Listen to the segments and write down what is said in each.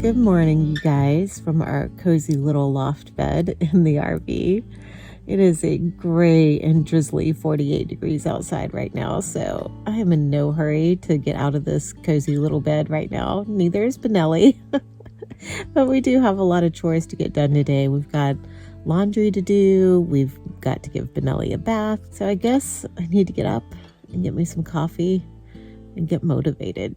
Good morning, you guys, from our cozy little loft bed in the RV. It is a gray and drizzly 48 degrees outside right now, so I am in no hurry to get out of this cozy little bed right now. Neither is Benelli, but we do have a lot of chores to get done today. We've got laundry to do, we've got to give Benelli a bath, so I guess I need to get up and get me some coffee and get motivated.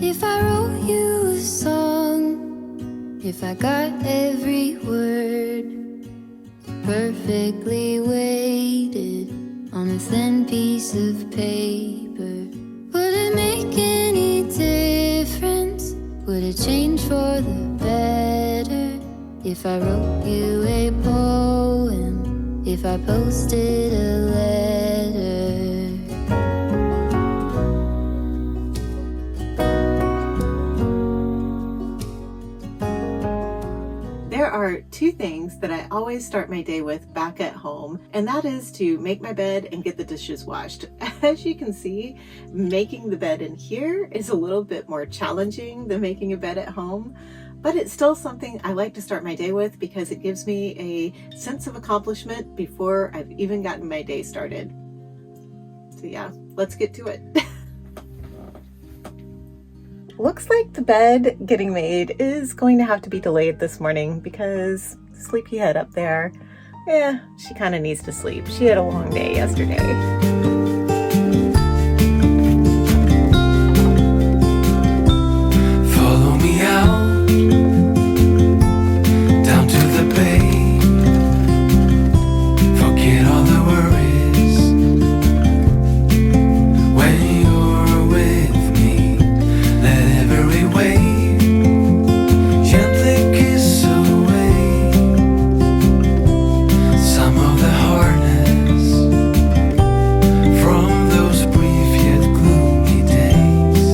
If I wrote you a song, if I got every word perfectly weighted on a thin piece of paper, would it make any difference? Would it change for the better? If I wrote you a poem, if I posted a letter? There are two things that I always start my day with back at home, and that is to make my bed and get the dishes washed. As you can see, making the bed in here is a little bit more challenging than making a bed at home, but it's still something I like to start my day with because it gives me a sense of accomplishment before I've even gotten my day started. So yeah, let's get to it. Looks like the bed getting made is going to have to be delayed this morning because sleepyhead up there, she kind of needs to sleep. She had a long day yesterday. Follow me out, down to the bay. Forget all the worries when you're with me. Let every wave gently kiss away some of the hardness from those brief yet gloomy days.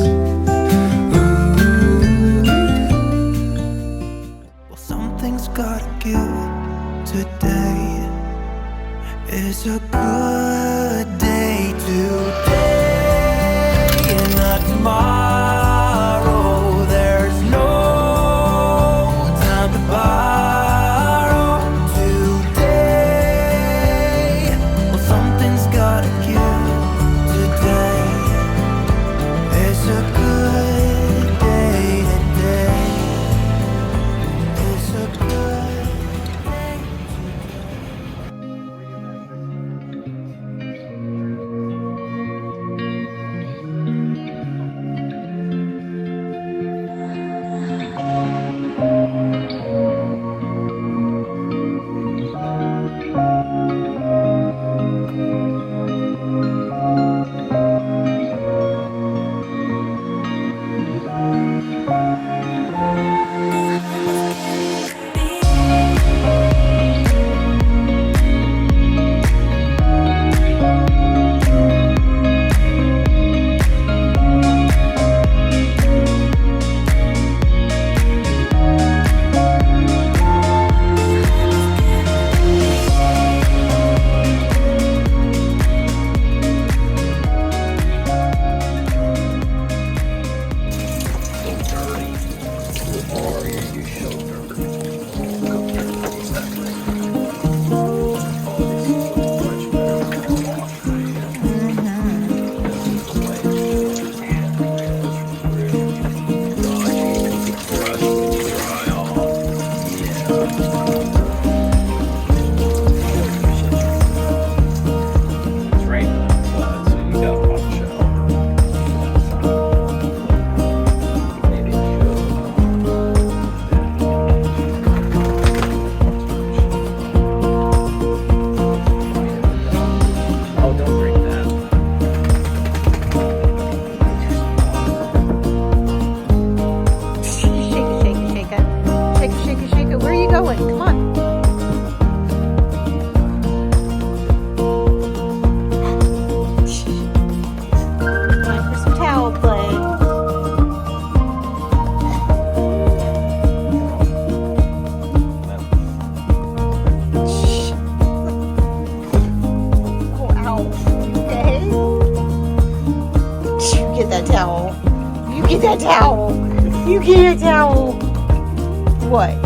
Well, something's gotta give today. It's a good day today, and not tomorrow. There's no time to borrow today. Well, something's gotta give today. It's a good day today. It's a good day You get that towel. You get a towel. What?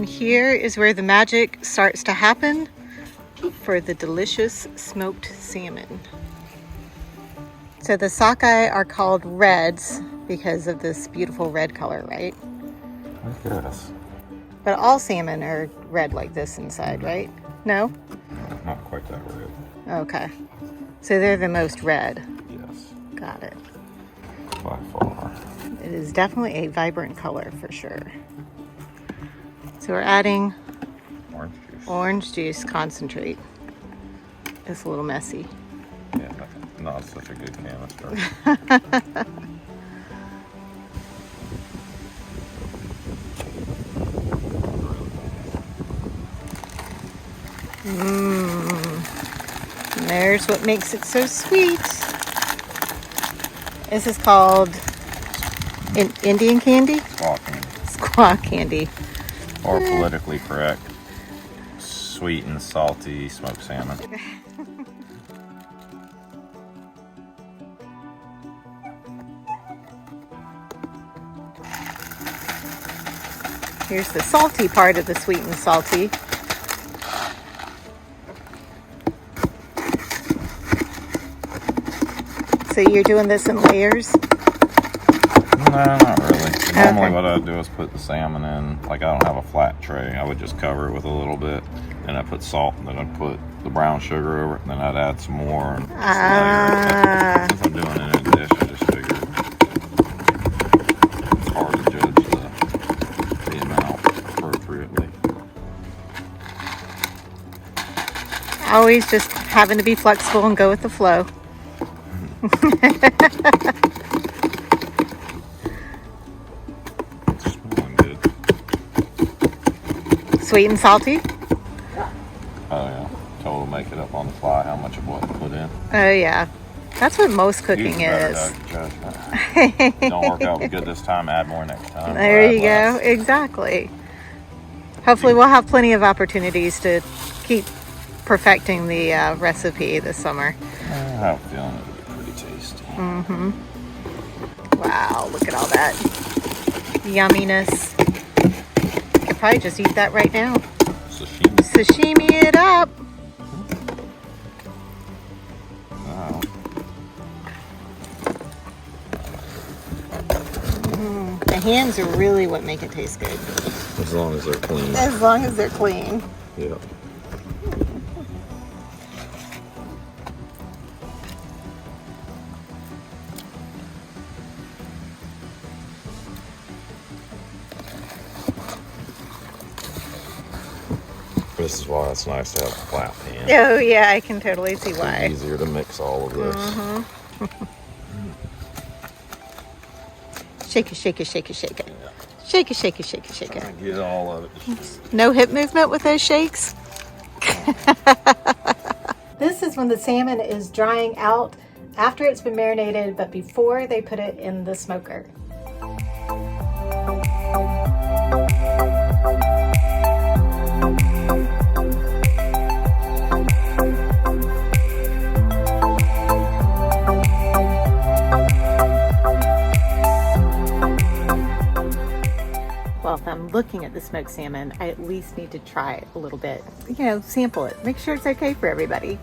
Here is where the magic starts to happen for the delicious smoked salmon. So the sockeye are called reds because of this beautiful red color, right? I guess. But all salmon are red like this inside, right? No? Not quite that red. Okay. So they're the most red. Yes. Got it. By far. It is definitely a vibrant color for sure. So we're adding orange juice concentrate. It's a little messy. Yeah, not such a good canister. And there's what makes it so sweet. This is called Indian candy? Squaw candy. Squaw candy. Or politically correct, sweet and salty smoked salmon. Here's the salty part of the sweet and salty. So you're doing this in layers? No, not really. Normally what I do is put the salmon in, like I don't have a flat tray. I would just cover it with a little bit. Then I put salt, and then I'd put the brown sugar over it, and then I'd add some more. And layer it. Since I'm doing it in a dish, I just figured it's hard to judge the amount appropriately. Always just having to be flexible and go with the flow. Smelling good. Sweet and salty? Oh yeah, total make it up on the fly how much of what to put in. Oh yeah. That's what most cooking is. Don't work out good this time, add more next time. There you go. Exactly. Hopefully we'll have plenty of opportunities to keep perfecting the recipe this summer. I have a feeling it'll be pretty tasty. Mm-hmm. Wow, look at all that yumminess. I could probably just eat that right now. Sashimi. Sashimi it up. Wow. The hands are really what make it taste good. As long as they're clean. As long as they're clean. Yep. This is why it's nice to have a flat pan. Oh yeah, I can totally see why. It's easier to mix all of this. Shake it, shake it, shake it, shake it. Shake it, shake it, shake it, shake it. I get all of it. No hip movement with those shakes? This is when the salmon is drying out after it's been marinated, but before they put it in the smoker. Well, if I'm looking at the smoked salmon, I at least need to try it a little bit. You know, sample it. Make sure it's okay for everybody.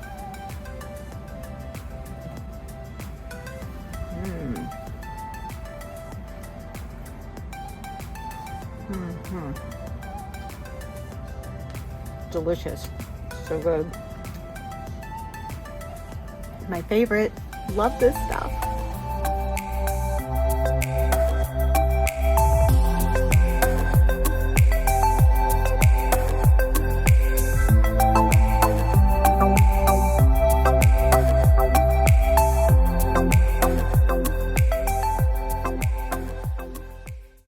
Delicious. So good. my favorite. Love this stuff.